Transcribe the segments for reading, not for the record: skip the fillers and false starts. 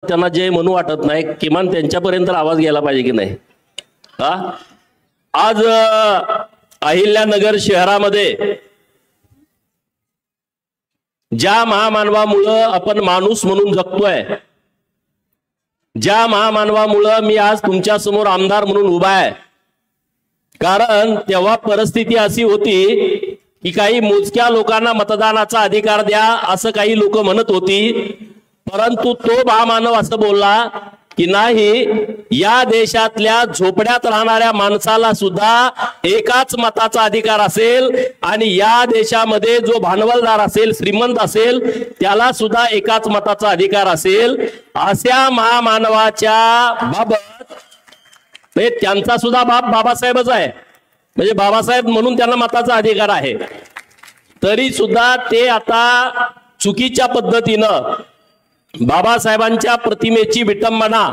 त्यांना जे म्हणू वाटत नाही किमान त्यांच्यापर्यंत आवाज गेला पाहिजे की नाही। आज अहिल्यानगर शहरामध्ये ज्या महामानवामुळे आपण माणूस म्हणून जगतोय, ज्या महामानवामुळे मी आज तुमच्या समोर आमदार म्हणून उभा आहे, कारण तेव्हा परिस्थिती अशी होती की काही मोजक्या लोकांना मतदानाचा अधिकार द्या असं काही लोक म्हणत होती, परंतु तो महामानव असं बोलला की नाही, या देशातल्या झोपड्यात राहणाऱ्या माणसाला सुद्धा एकाच मताचा अधिकार असेल आणि या देशामध्ये जो भांडवलदार असेल, श्रीमंत असेल, त्याला सुद्धा एकाच मताचा अधिकार असेल। अशा महामानवाच्या बाबत त्यांचा सुद्धा बाप बाबासाहेबच आहे, म्हणजे बाबासाहेब म्हणून त्यांना मताचा अधिकार आहे, तरी सुद्धा ते आता चुकीच्या पद्धतीनं बाबासाहेबांच्या प्रतिमेची विटंबना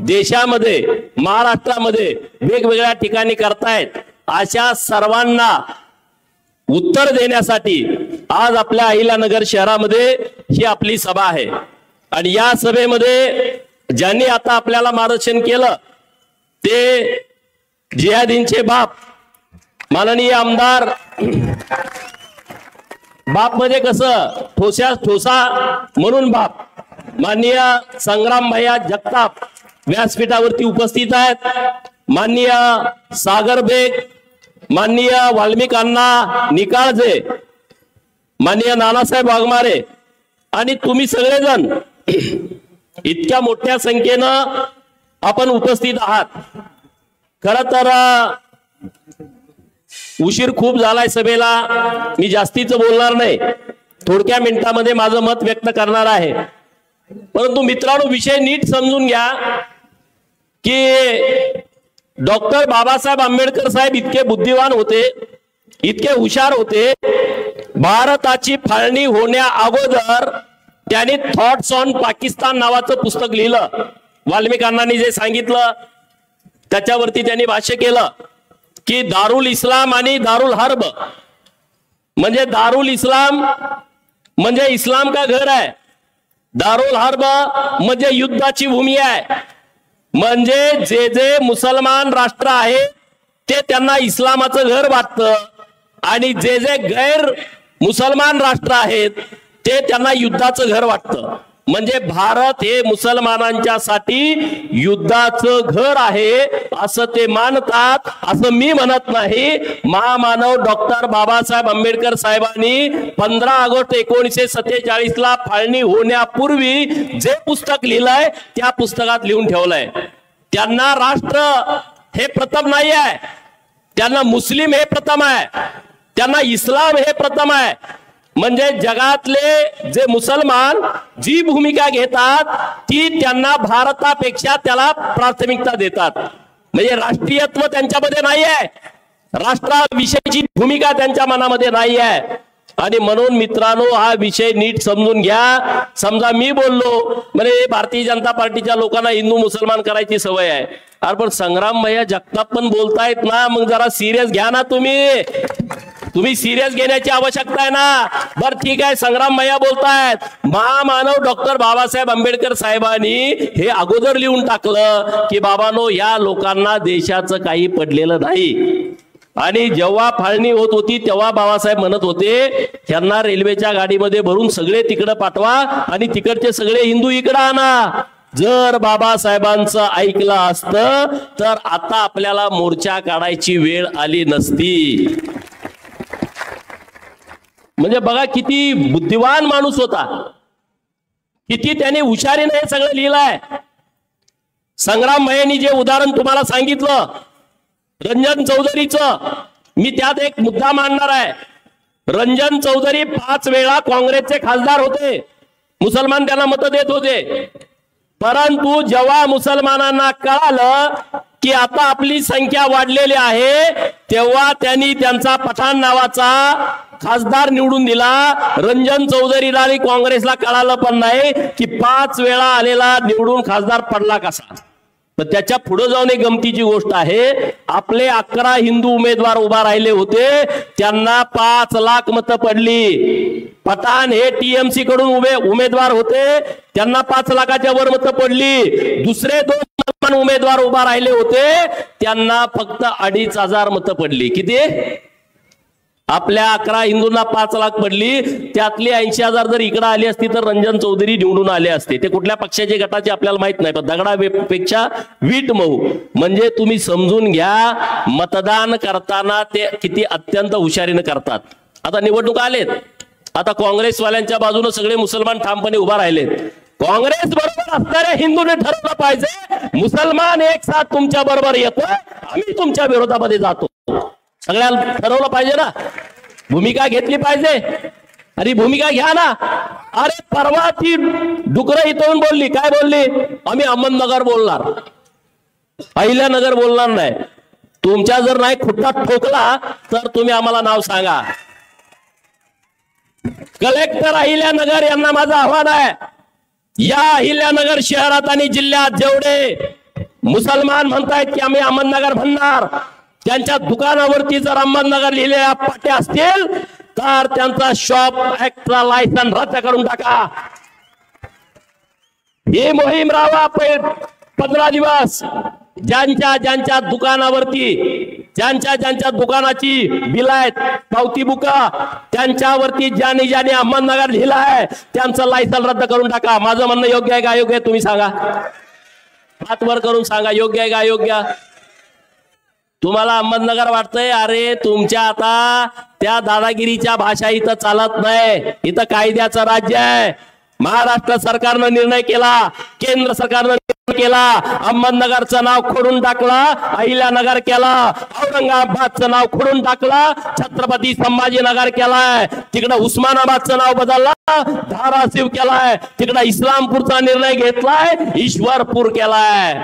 देशामध्ये, महाराष्ट्रामध्ये वेगवेगळ्या ठिकाणी करतायत। अशा सर्वांना उत्तर देण्यासाठी आज आपल्या अहिल्यानगर शहरामध्ये ही आपली सभा आहे आणि या सभेमध्ये ज्यांनी आता आपल्याला मार्गदर्शन केलं ते जिहादींचे बाप माननीय आमदार, बाप म्हणजे कसं ठोसा म्हणून बाप, माननीय संग्राम भैया जगताप व्यासपीठावरती उपस्थित आहेत, माननीय सागर बेग, माननीय वाल्मिक अण्णा निकाळजे, माननीय नानासाहेब वाघमारे आणि तुम्ही सगळेजण इतक्या मोठ्या संख्येनं आपण उपस्थित आहात। खरं तर उशीर खूप झालाय सभेला, मी जास्तीचं बोलणार नाही, थोडक्या मिनिटांमध्ये माझं मत व्यक्त करणार आहे। परंतु मित्रांनो, विषय नीट समजून घ्या की डॉक्टर बाबासाहेब आंबेडकर साहेब इतके बुद्धिवान होते, इतके हुशार होते, भारताची फाळणी होण्या अगोदर त्यांनी थॉट्स ऑन पाकिस्तान नावाचं पुस्तक लिहिलं। वाल्मिक अण्णांनी जे सांगितलं त्याच्यावरती त्यांनी भाष्य केलं की दारुल इस्लाम आणि दारुल हर्ब, म्हणजे दारुल इस्लाम म्हणजे इस्लाम का घर आहे, दारुल हर्ब म्हणजे युद्धाची भूमी आहे, म्हणजे जे जे मुसलमान राष्ट्र आहे ते त्यांना इस्लामाचं घर वाटतं आणि जे जे गैर मुसलमान राष्ट्र आहेत ते त्यांना युद्धाचं घर वाटतं। म्हणजे भारत हे मुसलमानांच्यासाठी युद्धाचं घर आहे असं ते मानतात, असं मी म्हणत नाही। महामानव डॉक्टर बाबासाहेब आंबेडकर साहेबांनी 15 ऑगस्ट 1947 ला फाळणी होण्यापूर्वी जे पुस्तक लिहिलंय त्या पुस्तकात लिहून ठेवलंय। त्यांना राष्ट्र हे प्रथम नाही आहे, त्यांना मुस्लिम हे प्रथम आहे, त्यांना इस्लाम हे प्रथम आहे। म्हणजे जगातले जे मुसलमान जी भूमिका घेतात ती त्यांना भारतापेक्षा त्याला प्राथमिकता देतात, म्हणजे राष्ट्रीयत्व त्यांच्यामध्ये नाही आहे, राष्ट्राविषयीची भूमिका त्यांच्या मनामध्ये नाही आहे। आणि म्हणून मित्रांनो, हा विषय नीट समजून घ्या। समजा मी बोललो म्हणजे भारतीय जनता पार्टीच्या लोकांना हिंदू मुसलमान करायची सवय आहे, अरे पण संग्राम भैया जगताप पण बोलतायत ना, मग जरा सिरियस घ्या ना, तुम्ही सिरियस घेण्याची आवश्यकता आहे ना। बर ठीक आहे, संग्राम भैया बोलतायत, महामानव डॉक्टर बाबासाहेब आंबेडकर साहेबांनी हे अगोदर लिहून टाकलं की बाबांनो, या लोकांना देशाचं काही पडलेलं नाही। आणि जेव्हा फाळणी होत होती तेव्हा बाबासाहेब म्हणत होते त्यांना रेल्वेच्या गाडीमध्ये भरून सगळे तिकडे पाठवा आणि तिकडचे सगळे हिंदू इकडे आणा। जर बाबासाहेबांचं ऐकलं असतं तर आता आपल्याला मोर्चा काढायची वेळ आली नसती। म्हणजे बघा किती बुद्धिवान माणूस होता, किती त्याने हुशारीने हे सगळं लिहिलंय। संग्राम भैयांनी जे उदाहरण तुम्हाला सांगितलं रंजन चौधरीचं, मी त्यात एक मुद्दा मांडणार आहे। रंजन चौधरी 5 वेळा काँग्रेसचे खासदार होते, मुसलमान त्यांना मत देत होते, परंतु जेव्हा मुसलमानांना कळालं की आता आपली संख्या वाढलेली आहे तेव्हा त्यांनी त्यांचा पठाण नावाचा खासदार निवडून दिला। रंजन चौधरीला आणि काँग्रेसला कळालं पण नाही की 5 वेळा आलेला निवडून खासदार पडला कसा। पण त्याच्या पुढे जाऊन एक गमतीची गोष्ट आहे, आपले 11 हिंदू उमेदवार उभा राहिले होते, त्यांना 5 लाख मतं पडली. पठाण हे टीएमसी कडून उमेदवार होते, त्यांना 5 लाखाच्या वर मतं पडली. दुसरे 2 मुसलमान उमेदवार उभा राहिले होते, त्यांना फक्त 2,500 मतं पडली. किती? आपल्या 11 हिंदूंना 5 लाख पडली, त्यातली 80,000 जर इकडे आली असती तर रंजन चौधरी निवडून आले असते. ते कुठल्या पक्षाचे गटाचे आपल्याला माहित नाही, पण दगडापेक्षा वीट मऊ. म्हणजे तुम्ही समजून घ्या, मतदान करताना ते किती अत्यंत हुशारीने करतात. आता निवडणूक आलेत, आता काँग्रेसवाल्यांच्या बाजूने सगळे मुसलमान ठामपणे उभा राहिलेत. काँग्रेस बरोबर असणाऱ्या हिंदूने ठरवलं पाहिजे, मुसलमान एक साथ तुमच्या बरोबर येतो, आम्ही तुमच्या विरोधामध्ये जातो. सगळ्याला ठरवलं पाहिजे ना, भूमिका घेतली पाहिजे. अरे भूमिका घ्या ना. अरे परवा ती डुकरं इथून बोलली, काय बोलली? आम्ही अहमदनगर बोलणार, अहिल्यानगर बोलणार नाही. तुमच्या जर नाही खुट्टा ठोकला तर तुम्ही आम्हाला नाव सांगा. कलेक्टर अहिल्यानगर यांना माझं आव्हान आहे, या अहिल्यानगर शहरात आणि जिल्ह्यात जेवढे मुसलमान म्हणतायत की आम्ही अहमदनगर म्हणणार, त्यांच्या दुकानावरती जर अहमदनगर लिहिलेल्या पाट्या असतील तर त्यांचा शॉप ऍक्टचा लायसन रद्द करून टाका. ही मोहीम राहा 15 दिवस. ज्यांच्या दुकानावरती, ज्यांच्या दुकानाची बिल आहेत, पावती बुका, त्यांच्यावरती ज्याने अहमदनगर लिहिलं आहे त्यांचं लायसन रद्द करून टाका. माझं म्हणणं योग्य आहे का अयोग्य आहे तुम्ही सांगा, हात वर करून सांगा, योग्य आहे का अयोग्य? तुम्हाला अहमदनगर वाटतंय? अरे तुमच्या आता त्या दादागिरीच्या भाषा इथं चालत नाही. इथं कायद्याचं राज्य आहे. महाराष्ट्र सरकारनं निर्णय केला, केंद्र सरकारनं निर्णय केला, अहमदनगरचं नाव खोडून टाकला, अहिल्यानगर केला, औरंगाबादचं नाव खोडून टाकला, छत्रपती संभाजीनगर केलाय, तिकडं उस्मानाबादचं नाव बदलला, धाराशिव केलाय, तिकडं इस्लामपूरचा निर्णय घेतलाय, ईश्वरपूर केलाय.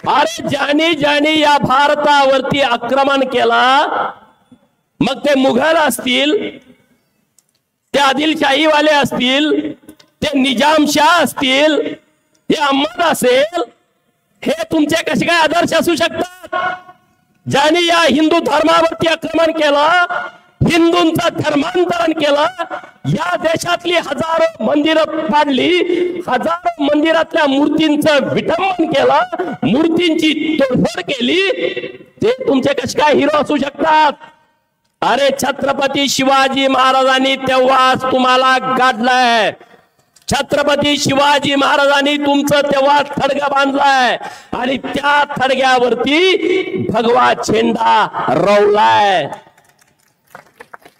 अरे ज्याने या भारतावरती आक्रमण केला, मग ते मुघल असतील, ते आदिलशाहीवाले असतील, ते निजामशाह असतील, हे अहमद असेल, हे तुमचे कसे काय आदर्श असू शकतात? ज्यांनी या हिंदू धर्मावरती आक्रमण केलं, हिंदूंचं धर्मांतरण केलं, या देशातली हजारो मंदिरं पाडली, हजारो मंदिरातल्या मूर्तींचं विटंबन केलं, मूर्तींची तोडफोड केली, ते तुमचे कसे काय हिरो असू शकतात? अरे छत्रपती शिवाजी महाराजांनी तेव्हाच तुम्हाला गाडलाय. छत्रपती शिवाजी महाराजांनी तुमचं तेव्हा थडगा बांधलाय आणि त्या थडग्यावरती भगवा झेंडा रोवलाय.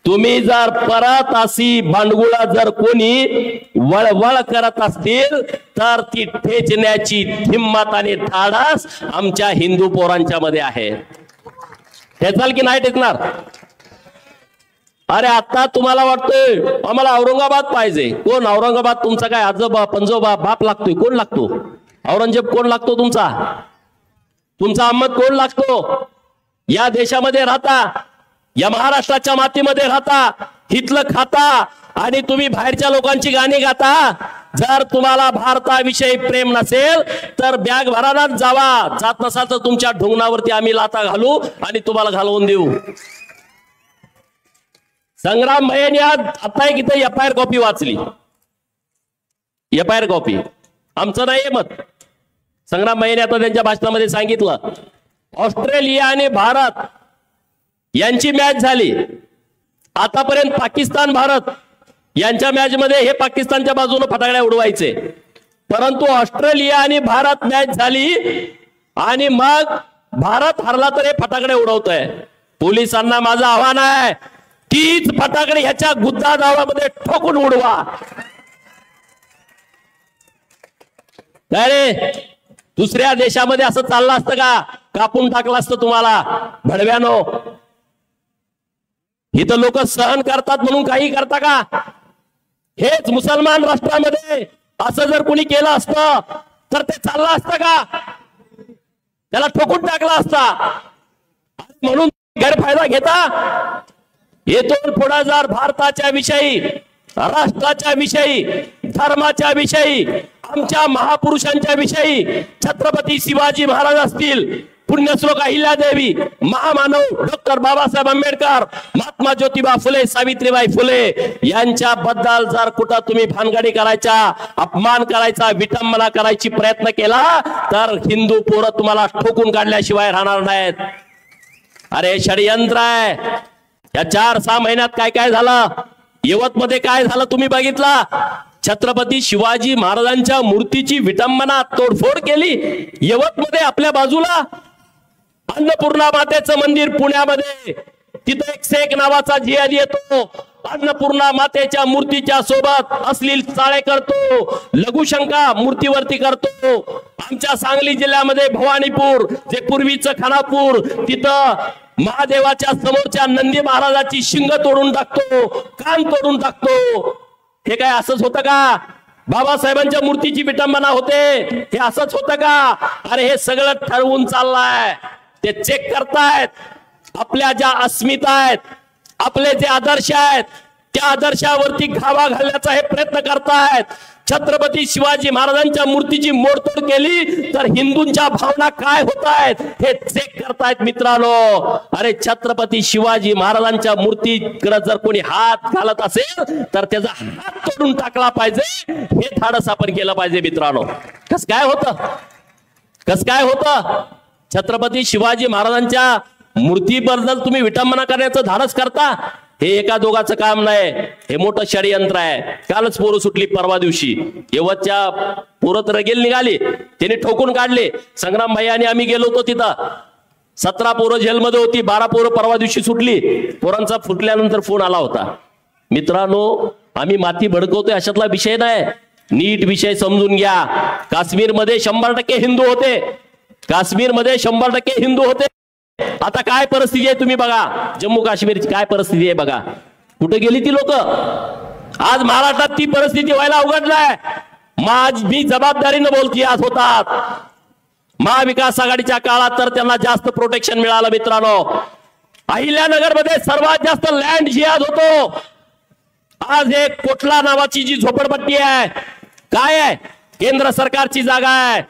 तुम्ही जर परत अशी भांडगुळा जर कोणी वळवळ करत असतील तर ती ठेचण्याची हिम्मत आणि धाडस आमच्या हिंदू पोरांच्या मध्ये आहे. ठेचाल की नाही ठेचणार? अरे आता तुम्हाला वाटतंय आम्हाला औरंगाबाद पाहिजे. कोण औरंगाबाद? तुमचा काय आजोबा पंजोबा बाप लागतोय? कोण लागतो? औरंगजेब कोण लागतो? तुमचा अहमद कोण लागतो? या देशामध्ये राहता, या महाराष्ट्राच्या मातीमध्ये राहता, हितलं खाता आणि तुम्ही बाहेरच्या लोकांची गाणी गाता. जर तुम्हाला भारताविषयी प्रेम नसेल तर बॅग भरानाच जावा. जात नसाल तर तुमच्या ढोंगणावरती आम्ही लाता घालू आणि तुम्हाला घालवून देऊ. संग्राम भैयांनी आता एक इथं FIR कॉपी वाचली. FIR कॉपी आमचं नाही मत. संग्राम भैयांनी आता त्यांच्या भाषणामध्ये सांगितलं, ऑस्ट्रेलिया आणि भारत यांची मॅच झाली. आतापर्यंत पाकिस्तान भारत यांच्या मॅच मध्ये हे पाकिस्तानच्या बाजूने फटाकड्या उडवायचे, परंतु ऑस्ट्रेलिया आणि भारत मॅच झाली आणि मग भारत हरला तर हे फटाकडे उडवतोय. पोलिसांना माझं आव्हान आहे, तीच फटाकडे ह्याच्या गुद्दा दावळामध्ये ठोकून उडवा. अरे दुसऱ्या देशामध्ये असं चाललं असतं का? कापून टाकलं असतं तुम्हाला भडव्यानो. इथं लोक सहन करतात म्हणून काही करता का? हेच मुसलमान राष्ट्रामध्ये असं जर कोणी केलं असतं तर ते चाललं असतं का? त्याला ठोकून टाकला असता. म्हणून गैरफायदा घेता. येथून पुढे जर भारताच्या विषयी, राष्ट्राच्या विषयी, धर्माच्या विषयी आमच्या महापुरुषांच्या विषयी छत्रपती शिवाजी महाराज असतील, पुण्यश्लोक अहिल्यादेवी, महामानव डॉक्टर बाबासाहेब आंबेडकर, महात्मा ज्योतिबा फुले, सावित्रीबाई फुले यांच्याबद्दल जर कुठं तुम्ही भानगडी करायचा, अपमान करायचा, विटंबना करायची प्रयत्न केला तर हिंदू पोरं तुम्हाला ठोकून काढल्याशिवाय राहणार नाहीत. अरे षडयंत्र आहे. या 4-6 महिन्यात काय काय झालं, यवतमध्ये काय झालं तुम्ही बघितला. छत्रपती शिवाजी महाराजांच्या मूर्तीची विटंबना, तोडफोड केली. यवतमध्ये आपल्या बाजूला अन्नपूर्णा मातेचं मंदिर पुण्यामध्ये, तिथे एक नावाचा जिहादी येतो, अन्नपूर्णा मातेच्या मूर्तीच्या सोबत अश्लील चाळे करतो, लघुशंका मूर्तीवरती करतो. आमच्या सांगली जिल्ह्यामध्ये भवानीपूर, जे पूर्वीचं खानापूर, तिथं महादेवाच्या समोरच्या नंदी महाराजाची शिंग तोडून टाकतो, कान तोडून टाकतो. हे काय असंच होतं का? बाबासाहेबांच्या मूर्तीची विटंबना होते, हे असंच होतं का? अरे हे सगळं ठरवून चाललंय. ते चेक करतायत. आपल्या ज्या अस्मिता आहेत, आपले जे आदर्श आहेत, त्या आदर्शावरती घावा घालण्याचा हे प्रयत्न करतायत. छत्रपती शिवाजी महाराजांच्या मूर्तीची मोडतोड केली तर हिंदूंच्या भावना काय होत आहेत हे चेक करतायत मित्रांनो. अरे छत्रपती शिवाजी महाराजांच्या मूर्तीकडे जर कोणी हात घालत असेल तर त्याचा हात तोडून टाकला पाहिजे, हे धाडस आपण केलं पाहिजे मित्रांनो. कस काय होतं छत्रपती शिवाजी महाराजांच्या मूर्तीबद्दल तुम्ही विटंबना करण्याचं धाडस करता. हे एका दोघाचं काम नाही, हे मोठं षडयंत्र आहे. कालच पोरं सुटली परवा दिवशी, यवतच्या पोरं तर गेल निघाली, त्यांनी ठोकून काढले. संग्राम भाई आणि आम्ही गेलो होतो तिथं. 17 पोरं जेलमध्ये होती, 12 पोरं परवा दिवशी सुटली. पोरांचा फुटल्यानंतर फोन आला होता. मित्रांनो, आम्ही माती भडकवतोय अशातला विषय नाही, नीट विषय समजून घ्या. काश्मीरमध्ये 100% हिंदू होते, काश्मीरमध्ये 100% हिंदू होते. आता काय परिस्थिती आहे तुम्ही बघा, जम्मू काश्मीरची काय परिस्थिती आहे बघा. कुठे गेली ती लोक? आज महाराष्ट्रात ती परिस्थिती व्हायला अवघडलाय. मी जबाबदारीने बोलती आज होतात. महाविकास आघाडीच्या काळात तर त्यांना जास्त प्रोटेक्शन मिळालं मित्रांनो. अहिल्यानगर मध्ये सर्वात जास्त लँड जिहाद होतो. आज एक कोटला नावाची जी झोपडपट्टी आहे, काय आहे, केंद्र सरकारची जागा आहे.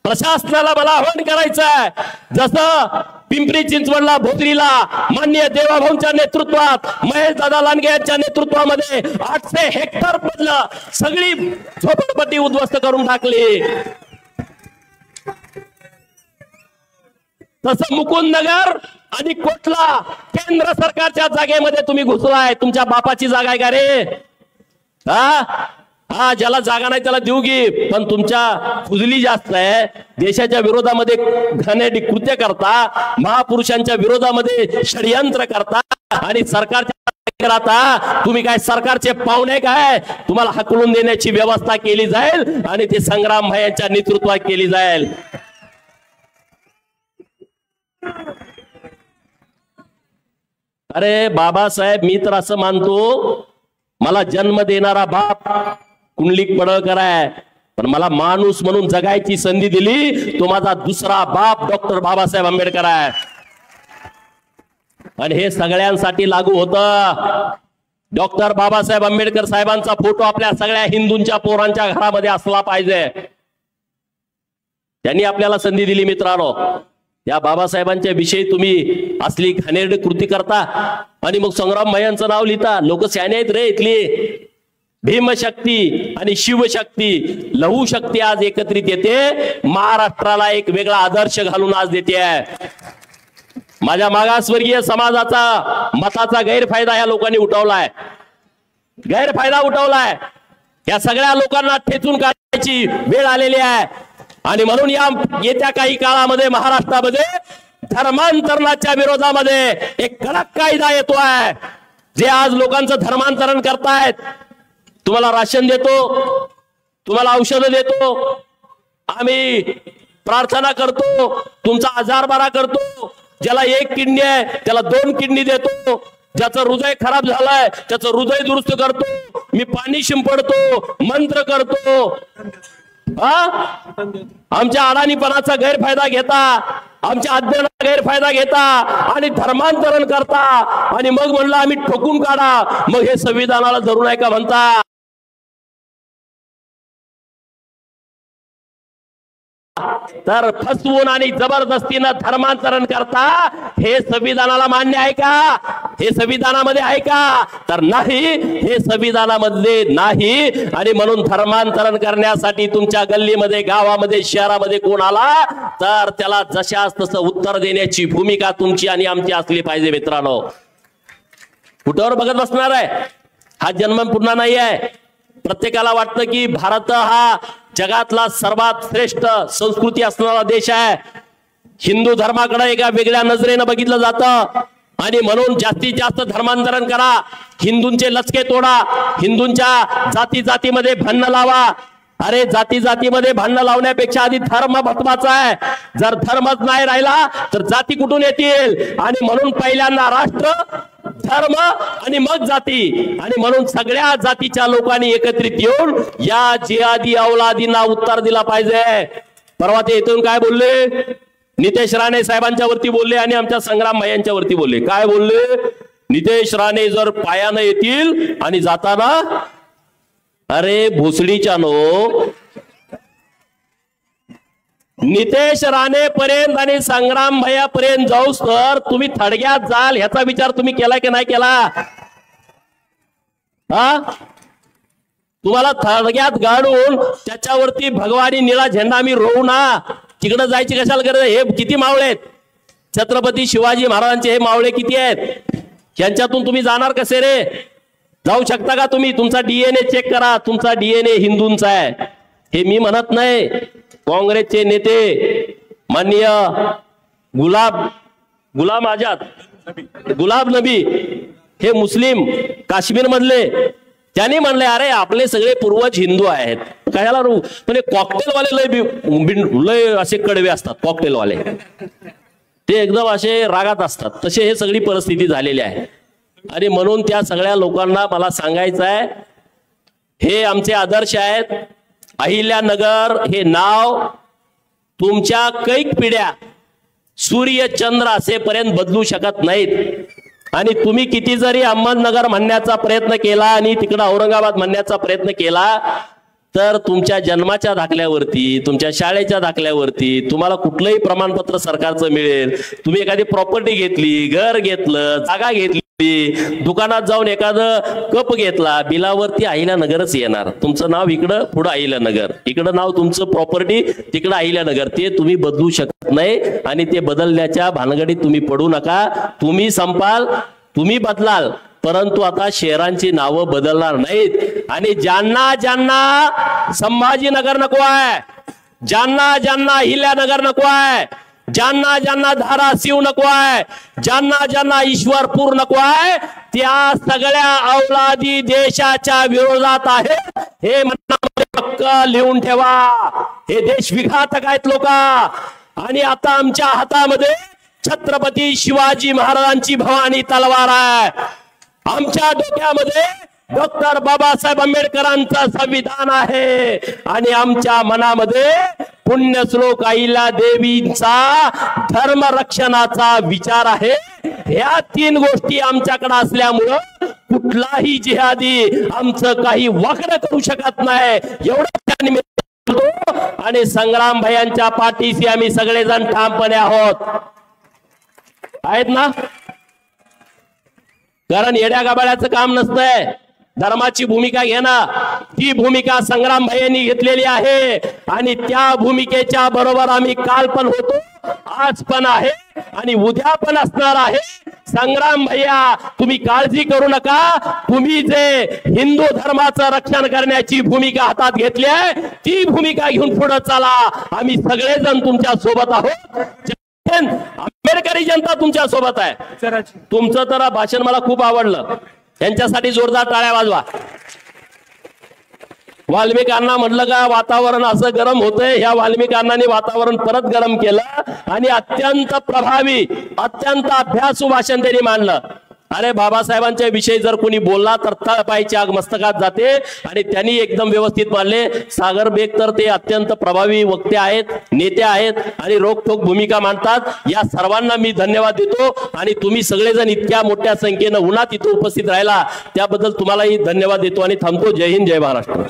प्रशासनाला मला आवाहन करायचंय, जसं पिंपरी चिंचवडला भोसरीला माननीय देवाभाऊंच्या नेतृत्वात, महेश दादा लांडगे यांच्या नेतृत्वामध्ये 800 हेक्टर मधलं सगळी झोपडपट्टी उद्ध्वस्त करून टाकली. तसं मुकुंदनगर आणि कोटला केंद्र सरकारच्या जागेमध्ये तुम्ही घुसलाय. तुमच्या बापाची जागा आहे का रे? हा ज्याला जागा नाही त्याला देऊ घे, पण तुमच्या फुजली जास्त आहे. देशाच्या विरोधामध्ये घाणेरडी कृत्य करता, महापुरुषांच्या विरोधामध्ये षडयंत्र करता आणि सरकारच्या राहता. तुम्ही काय सरकारचे पाहुणे काय? तुम्हाला हकलून देण्याची व्यवस्था केली जाईल आणि ते संग्राम भाई यांच्या नेतृत्वात केली जाईल. अरे बाबासाहेब, मी तर असं मानतो, मला जन्म देणारा बाप कुंडलिक पडळकर आहे, पण मला माणूस म्हणून जगायची संधी दिली तो माझा दुसरा बाप डॉक्टर बाबासाहेब आंबेडकर आहे. आणि हे सगळ्यांसाठी लागू होतं. डॉक्टर बाबासाहेब आंबेडकर साहेबांचा फोटो आपल्या सगळ्या हिंदूंच्या पोरांच्या घरामध्ये असला पाहिजे. त्यांनी आपल्याला संधी दिली मित्रांनो. या बाबासाहेबांच्या विषयी तुम्ही असली घाणेरडी कृती करता आणि मग संग्राम भाईंचं नाव लिहिता. लोक शहाणे आहेत रे इथली. भीमशक्ती आणि शिवशक्ती, लहू शक्ती आज एकत्रित येते, महाराष्ट्राला एक वेगळा आदर्श घालून आज देते आहे. माझ्या मागासवर्गीय समाजाचा मताचा गैरफायदा या लोकांनी उठवलाय, गैरफायदा उठवलाय. या सगळ्या लोकांना ठेचून काढण्याची वेळ आलेली आहे. आणि म्हणून या येत्या काही काळामध्ये महाराष्ट्रामध्ये धर्मांतरणाच्या विरोधामध्ये एक कडक कायदा येतोय. जे आज लोकांचं धर्मांतरण करतायत, तुम्हाला राशन देतो, तुम्हाला औषधं देतो, आम्ही प्रार्थना करतो, तुमचा आजार बरा करतो, ज्याला 1 किडनी आहे त्याला 2 किडनी देतो, ज्याचं हृदय खराब झालंय त्याचं हृदय दुरुस्त करतो, मी पाणी शिंपडतो, मंत्र करतो. आमच्या अडाणीपणाचा गैरफायदा घेता, आमच्या अज्ञानाचा गैरफायदा घेता आणि धर्मांतरण करता आणि मग म्हणलं आम्ही ठोकून काढा. मग हे संविधानाला धरून आहे का म्हणता? तर फसवून आणि जबरदस्तीनं धर्मांतरण करता हे संविधानाला मान्य आहे का? हे संविधानामध्ये आहे का? तर नाही, हे संविधानामध्ये नाही. आणि म्हणून धर्मांतरण करण्यासाठी तुमच्या गल्लीमध्ये, गावामध्ये, शहरामध्ये कोण आला तर त्याला जशास तसं उत्तर देण्याची भूमिका तुमची आणि आमची असली पाहिजे. मित्रांनो, कुठवर बघत बसणार आहे? हा जन्म पुन्हा नाही आहे. प्रत्येकाला वाटतं की भारत हा जगातला सर्वात श्रेष्ठ संस्कृती असणारा देश आहे. हिंदू धर्माकडे एका वेगळ्या नजरेनं बघितलं जातं आणि म्हणून जास्तीत जास्त धर्मांतरण करा, हिंदूंचे लचके तोडा, हिंदूंच्या जाती जातीमध्ये भांडणं लावा. अरे जाती जातीमध्ये भांडणं लावण्यापेक्षा आधी धर्म महत्वाचा आहे. जर धर्मच नाही राहिला तर जाती कुठून येतील? आणि म्हणून पहिल्यांदा राष्ट्र, धर्म आणि मग जाती. आणि म्हणून सगळ्या जातीच्या लोकांनी एकत्रित येऊन या जिहादी अवलादींना उत्तर दिला पाहिजे. परवा ते इथून काय बोलले? नितेश राणे साहेबांच्या वरती बोलले आणि आमच्या संग्राम भाईंच्या वरती बोलले. काय बोलले? नितेश राणे जर पायानं येतील आणि जाताना, अरे भोसडीच्या नो, नितेश राणे पर्यंत आणि संग्राम भैया पर्यंत जाऊस तर तुम्ही थडग्यात जाल ह्याचा विचार तुम्ही केला की नाही केला? हा, तुम्हाला थडग्यात गाडून त्याच्यावरती भगवानी निळा झेंडा आम्ही रोवू ना, तिकडे जायची कशाला गरज? हे किती मावळे आहेत? छत्रपती शिवाजी महाराजांचे हे मावळे किती आहेत? यांच्यातून तुम्ही जाणार कसे रे? जाऊ शकता का तुम्ही? तुमचा डीएनए चेक करा, तुमचा डीएनए हिंदूंचा आहे. हे मी म्हणत नाही. काँग्रेसचे नेते माननीय गुलाम आझाद, गुलाब नबी, हे मुस्लिम काश्मीर मधले, त्यांनी म्हणले अरे आपले सगळे पूर्वज हिंदू आहेत, कशाला रू? म्हणजे कॉकटेलवाले लय असे कडवे असतात. कॉकटेलवाले ते एकदम असे रागात असतात. तसे हे सगळी परिस्थिती झालेली आहे. आणि म्हणून त्या सगळ्या लोकांना मला सांगायचं आहे, हे आमचे आदर्श आहेत. अहिल्यानगर हे नाव तुमच्या कैक पिढ्या सूर्य चंद्र असेपर्यंत बदलू शकत नाहीत. आणि तुम्ही किती जरी अहमदनगर म्हणण्याचा प्रयत्न केला आणि तिकडे औरंगाबाद म्हणण्याचा प्रयत्न केला तर तुमच्या जन्माच्या दाखल्यावरती, तुमच्या शाळेच्या दाखल्यावरती तुम्हाला कुठलंही प्रमाणपत्र सरकारचं मिळेल. तुम्ही एखादी प्रॉपर्टी घेतली, घर घेतलं, जागा घेतली, दुकानात जाऊन एखादं कप घेतला, बिलावरती अहिल्यानगरच येणार. तुमचं नाव इकडं पुढं अहिल्यानगर, इकडं नाव तुमचं प्रॉपर्टी, तिकडं अहिल्यानगर. ते तुम्ही बदलू शकत नाही आणि ते बदलण्याच्या भानगडीत तुम्ही पडू नका. तुम्ही संपाल, तुम्ही बदलाल, परंतु आता शहरांची नावं बदलणार नाहीत. आणि ज्यांना ज्यांना संभाजीनगर नको आहे, ज्यांना ज्यांना अहिल्यानगर नको आहे, ज्यांना ज्यांना धाराशिव नको आहे, ज्यांना ज्यांना ईश्वरपूर नको आहे, त्या सगळ्या अवलादी देशाच्या विरोधात आहे. हे मनामध्ये पक्का लिहून ठेवा. हे देश विघातक आहेत लोक. आणि आता आमच्या हातामध्ये छत्रपती शिवाजी महाराजांची भवानी तलवार आहे. आमच्या डोक्यामध्ये डॉक्टर बाबासाहेब आंबेडकरांचं संविधान आहे. आणि आमच्या मनामध्ये पुण्यश्लोक अहिल्या देवींचा धर्मरक्षणाचा विचार आहे. ह्या तीन गोष्टी आमच्याकडे असल्यामुळं कुठलाही जिहादी आमचं काही वाकडं करू शकत नाही. एवढं आणि संग्राम भैयांच्या पाठीशी आम्ही सगळेजण ठामपणे आहोत. आहेत ना? कारण येड्या गाबाळ्याचं काम नसतंय. धर्माची भूमिका घेणं, ती भूमिका संग्राम भैयांनी घेतलेली आहे. आणि त्या भूमिकेच्या बरोबर आम्ही काल पण होतो, आज पण आहे आणि उद्या पण असणार आहे. संग्राम भैया, तुम्ही काळजी करू नका. तुम्ही जे हिंदू धर्माचं रक्षण करण्याची भूमिका हातात घेतली आहे, ती भूमिका घेऊन पुढे चला. आम्ही सगळेजण तुमच्या सोबत आहोत. आंबेडकरी जनता तुमच्या सोबत आहे. तुमचं तर भाषण मला खूप आवडलं. त्यांच्यासाठी जोरदार टाळ्या वाजवा. वाल्मिकांना म्हटलं का वातावरण असं गरम होतंय, ह्या वाल्मिकांनी वातावरण परत गरम केलं आणि अत्यंत प्रभावी, अत्यंत अभ्यासू भाषण त्यांनी मांडलं. अरे बाबासाहेबांच्या विषयी जर कोणी बोलला तर तळपायची आग मस्तकात जाते. आणि त्यांनी एकदम व्यवस्थित मांडले. सागर बेग तर ते अत्यंत प्रभावी वक्ते आहेत, नेते आहेत आणि रोखठोक भूमिका मांडतात. या सर्वांना मी धन्यवाद देतो. आणि तुम्ही सगळेजण इतक्या मोठ्या संख्येनं उन्हात इथं उपस्थित राहिला त्याबद्दल तुम्हालाही धन्यवाद देतो आणि थांबतो. जय हिंद, जय महाराष्ट्र.